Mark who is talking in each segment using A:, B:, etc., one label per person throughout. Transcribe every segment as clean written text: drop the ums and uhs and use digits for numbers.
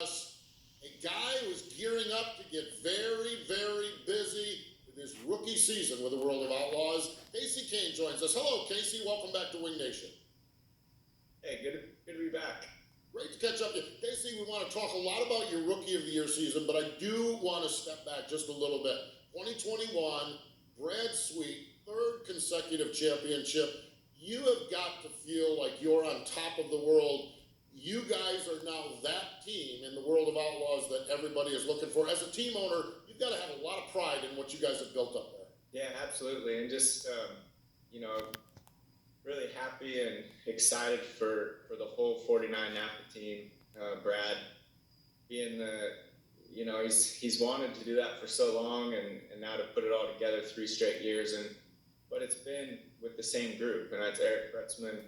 A: A guy was gearing up to get very, very busy with his rookie season with the World of Outlaws. Kasey Kahne joins us. Hello, Kasey. Welcome back to Wing Nation.
B: Hey, good to be back.
A: Great to catch up with you. Kasey, we want to talk a lot about your Rookie of the Year season, but I do want to step back just a little bit. 2021, Brad Sweet, third consecutive championship. You have got to feel like you're on top of the world. You guys are now that team in the World of Outlaws that everybody is looking for. As a team owner, you've got to have a lot of pride in what you guys have built up there.
B: Yeah, absolutely. And just, really happy and excited for the whole 49 Napa team. Brad being he's wanted to do that for so long, and now to put it all together 3 straight years. But it's been with the same group, and that's Eric Bretzman,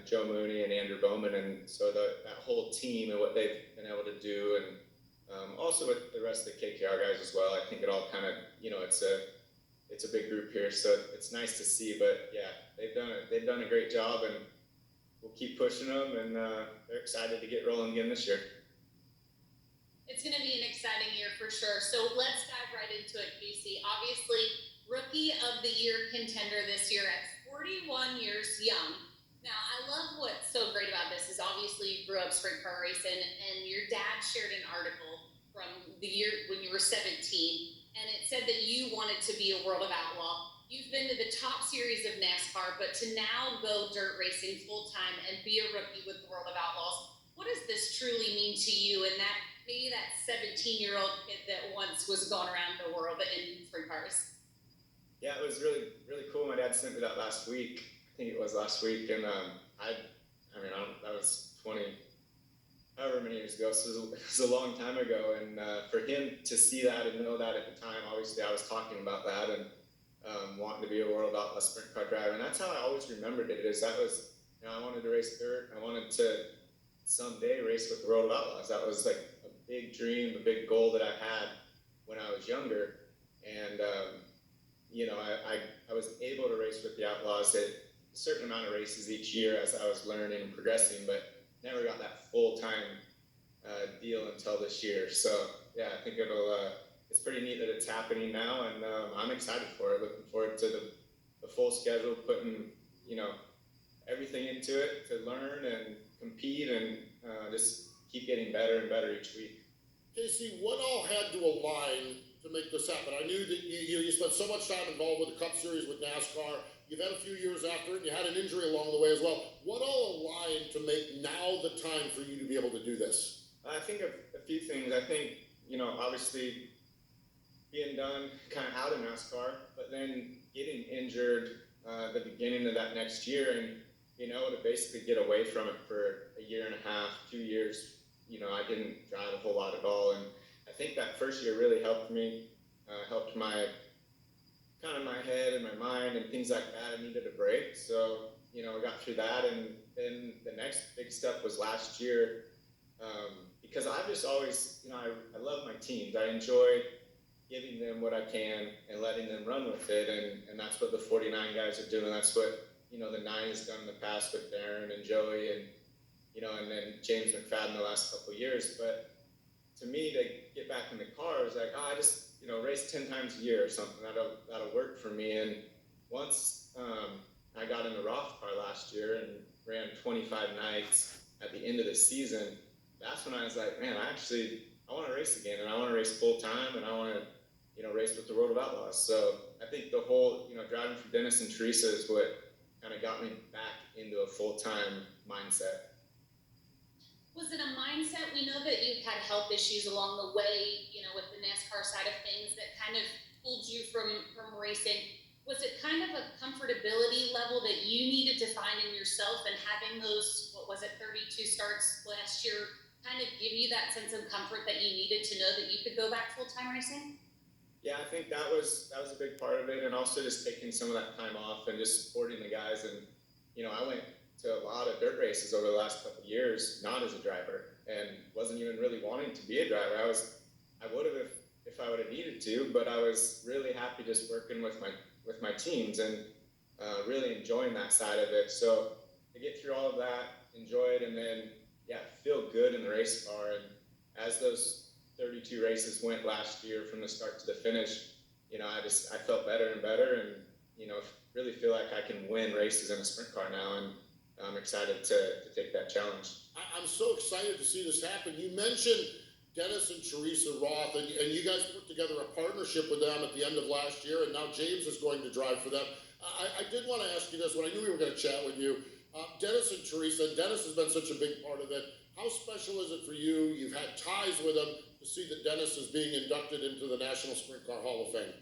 B: Joe Mooney, and Andrew Bowman, and so that whole team and what they've been able to do, and also with the rest of the KKR guys as well. I think it all kind of, it's a big group here, so it's nice to see. But yeah, they've done a great job, and we'll keep pushing them, and they're excited to get rolling again this year.
C: It's going to be an exciting year for sure. So let's dive right into it, Kasey. Obviously, Rookie of the Year contender this year at 41 years young. Now, I love what's so great about this is obviously you grew up sprint car racing, and your dad shared an article from the year when you were 17, and it said that you wanted to be a World of Outlaw. You've been to the top series of NASCAR, but to now go dirt racing full time and be a rookie with the World of Outlaws, what does this truly mean to you and that maybe that 17-year-old kid that once was going around the world in sprint cars?
B: Yeah, it was really, really cool. My dad sent me that last week. I think it was last week, and that was 20, however many years ago, so it was a long time ago, and for him to see that and know that at the time, obviously I was talking about that, and wanting to be a World Outlaw sprint car driver, and that's how I always remembered it, is that was, I wanted to race dirt, I wanted to someday race with the World of Outlaws. That was like a big dream, a big goal that I had when I was younger, and I was able to race with the Outlaws at a certain amount of races each year as I was learning and progressing, but never got that full-time deal until this year. So yeah, I think it's pretty neat that it's happening now, and I'm excited for it. Looking forward to the full schedule, putting everything into it to learn and compete, and just keep getting better and better each week.
A: Kasey, what all had to align to make this happen? I knew that you spent so much time involved with the Cup Series with NASCAR. You've had a few years after it, and you had an injury along the way as well. What all aligned to make now the time for you to be able to do this?
B: I think a few things. I think, obviously being done kind of out of NASCAR, but then getting injured at the beginning of that next year, and being able to basically get away from it for a year and a half, 2 years. I didn't drive a whole lot at all, and I think that first year really helped me, helped my head and my mind and things like that. I needed a break, so we got through that, and then the next big step was last year, because I've just always, I love my teams. I enjoy giving them what I can and letting them run with it, and that's what the 49 guys are doing. That's what the 9 has done in the past with Darren and Joey, and and then James McFadden the last couple of years. But to me, to get back in the car is like, I just race 10 times a year or something. That'll work for me. And once I got in the Roth car last year and ran 25 nights at the end of the season, that's when I was like, man, I want to race again, and I want to race full time, and I want to race with the World of Outlaws. So I think the whole driving for Dennis and Teresa is what kind of got me back into a full-time mindset.
C: Was it a mindset? We know that you've had health issues along the way, with the NASCAR side of things that kind of pulled you from racing. Was it kind of a comfortability level that you needed to find in yourself, and having those, 32 starts last year kind of give you that sense of comfort that you needed to know that you could go back full-time racing?
B: Yeah, I think that was a big part of it, and also just taking some of that time off and just supporting the guys. And I went to a lot of dirt races over the last couple of years, not as a driver, and wasn't even really wanting to be a driver. I would have if I would have needed to, but I was really happy just working with my teams and really enjoying that side of it. So to get through all of that, enjoy it, and then feel good in the race car, and as those 32 races went last year from the start to the finish, I felt better and better, and really feel like I can win races in a sprint car now, and I'm excited to take that challenge.
A: I'm so excited to see this happen. You mentioned Dennis and Teresa Roth, and you guys put together a partnership with them at the end of last year, and now James is going to drive for them. I did want to ask you this when I knew we were going to chat with you. Dennis and Teresa, and Dennis has been such a big part of it. How special is it for you? You've had ties with him to see that Dennis is being inducted into the National Sprint Car Hall of Fame.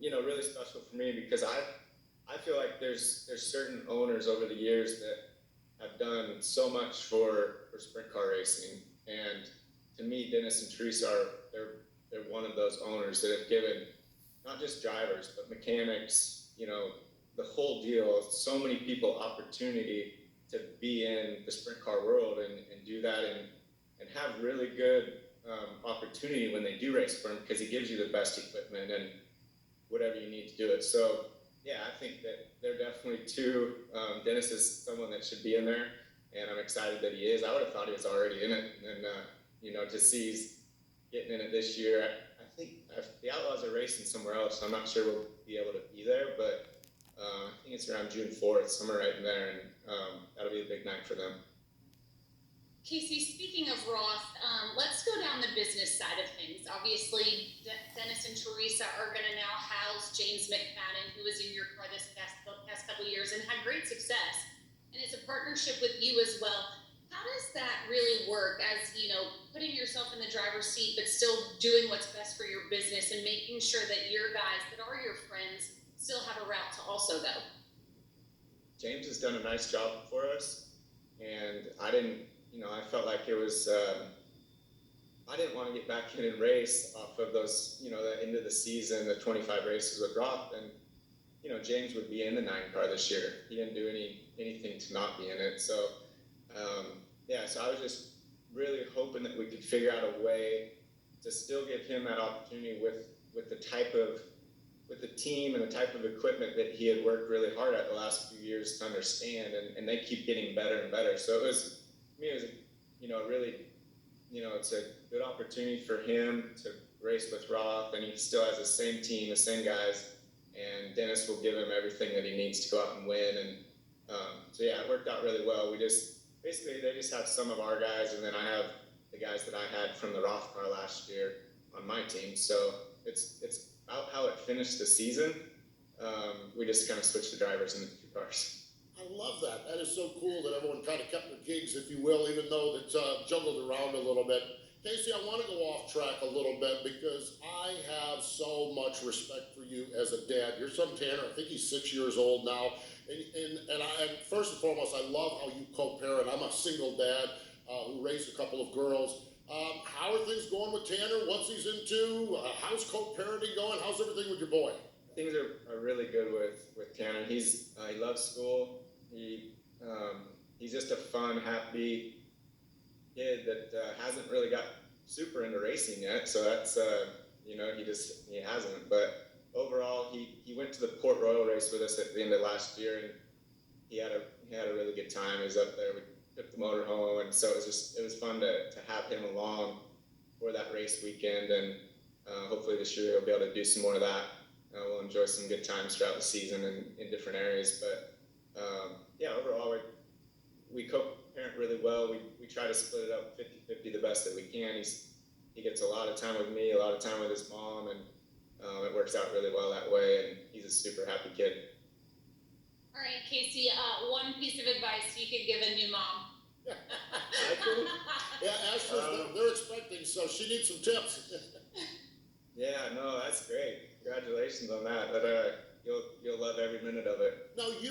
B: Really special for me because I feel like there's certain owners over the years that have done so much for sprint car racing, and to me, Dennis and Teresa they're one of those owners that have given not just drivers but mechanics, the whole deal, so many people opportunity to be in the sprint car world and do that and have really good opportunity when they do race for him, because he gives you the best equipment and whatever you need to do it. So yeah, I think that they're definitely two. Dennis is someone that should be in there, and I'm excited that he is. I would have thought he was already in it, and to see he's getting in it this year. I think the Outlaws are racing somewhere else, so I'm not sure we'll be able to be there, but I think it's around June 4th, somewhere right in there, and that'll be a big night for them.
C: Kasey, speaking of Roth, let's go down the business side of things. Obviously, Dennis and Teresa are going to now house James McFadden, who was in your car this past couple of years and had great success. And it's a partnership with you as well. How does that really work as, putting yourself in the driver's seat, but still doing what's best for your business and making sure that your guys that are your friends still have a route to also go?
B: James has done a nice job for us, and I felt like it was, I didn't want to get back in and race off of those, the end of the season, the 25 races with Roth, and, James would be in the 9 car this year. He didn't do anything to not be in it. So, so I was just really hoping that we could figure out a way to still give him that opportunity with the team and the type of equipment that he had worked really hard at the last few years to understand, and they keep getting better and better. So it really, it's a good opportunity for him to race with Roth, and he still has the same team, the same guys, and Dennis will give him everything that he needs to go out and win. And it worked out really well. They just have some of our guys, and then I have the guys that I had from the Roth car last year on my team. So it's about how it finished the season. We just kind of switched the drivers in the 2 cars.
A: I love that. That is so cool that everyone kind of kept their gigs, if you will, even though it's juggled around a little bit. Kasey, I want to go off track a little bit because I have so much respect for you as a dad. Your son Tanner, I think he's 6 years old now, and first and foremost, I love how you co-parent. I'm a single dad who raised a couple of girls. How are things going with Tanner? What's he's into? How's co-parenting going? How's everything with your boy?
B: Things are really good with Tanner. He loves school. He's just a fun, happy kid that hasn't really got super into racing yet. So that's he hasn't. But overall, he went to the Port Royal race with us at the end of last year, and he had a really good time. He was up there. We took the motor home, and so it was fun to have him along for that race weekend. And hopefully this year he'll be able to do some more of that. We'll enjoy some good times throughout the season in different areas. But overall, we co-parent really well. We try to split it up 50-50 the best that we can. He gets a lot of time with me, a lot of time with his mom, and it works out really well that way. And he's a super happy kid.
C: All right, Kasey, one piece of advice you could give a new mom.
A: Yeah, Ashley, they're expecting, so she needs some tips.
B: Yeah, no, that's great. Congratulations on that. You'll love every minute of it.
A: Now we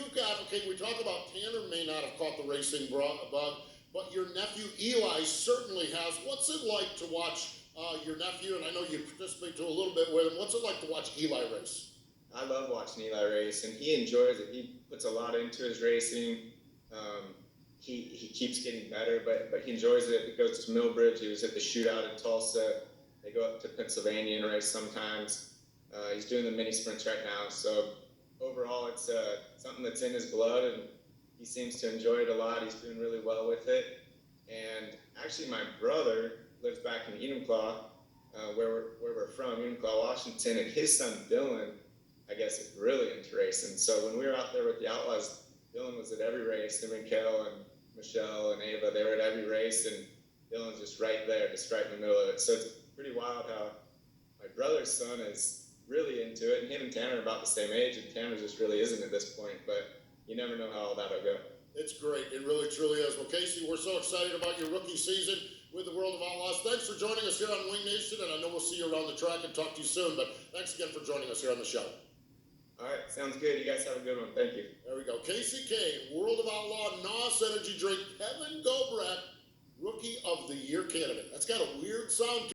A: talk about Tanner may not have caught the racing bug, but your nephew Eli certainly has. What's it like to watch your nephew, and I know you participate to a little bit with him, what's it like to watch Eli race?
B: I love watching Eli race, and he enjoys it. He puts a lot into his racing. He keeps getting better, but he enjoys it. He goes to Millbridge. He was at the shootout in Tulsa. They go up to Pennsylvania and race sometimes. He's doing the mini sprints right now. So overall, it's something that's in his blood, and he seems to enjoy it a lot. He's doing really well with it. And actually, my brother lives back in Enumclaw, where we're from, Enumclaw, Washington, and his son Dylan, I guess, is really into racing. So when we were out there with the Outlaws, Dylan was at every race. Him and Kel and Michelle and Ava, they were at every race, and Dylan's just right there, just right in the middle of it. So it's pretty wild how my brother's son is really into it, and him and Tanner are about the same age, and Tanner just really isn't at this point, but you never know how all that'll go.
A: It's great. It really, truly is. Well, Kasey, we're so excited about your rookie season with the World of Outlaws. Thanks for joining us here on Wing Nation, and I know we'll see you around the track and talk to you soon, but thanks again for joining us here on the show.
B: All right, sounds good. You guys have a good one. Thank you.
A: There we go. Kasey Kahne, World of Outlaw NOS Energy Drink, Kevin Gobrecht, Rookie of the Year candidate. That's got a weird sound to it.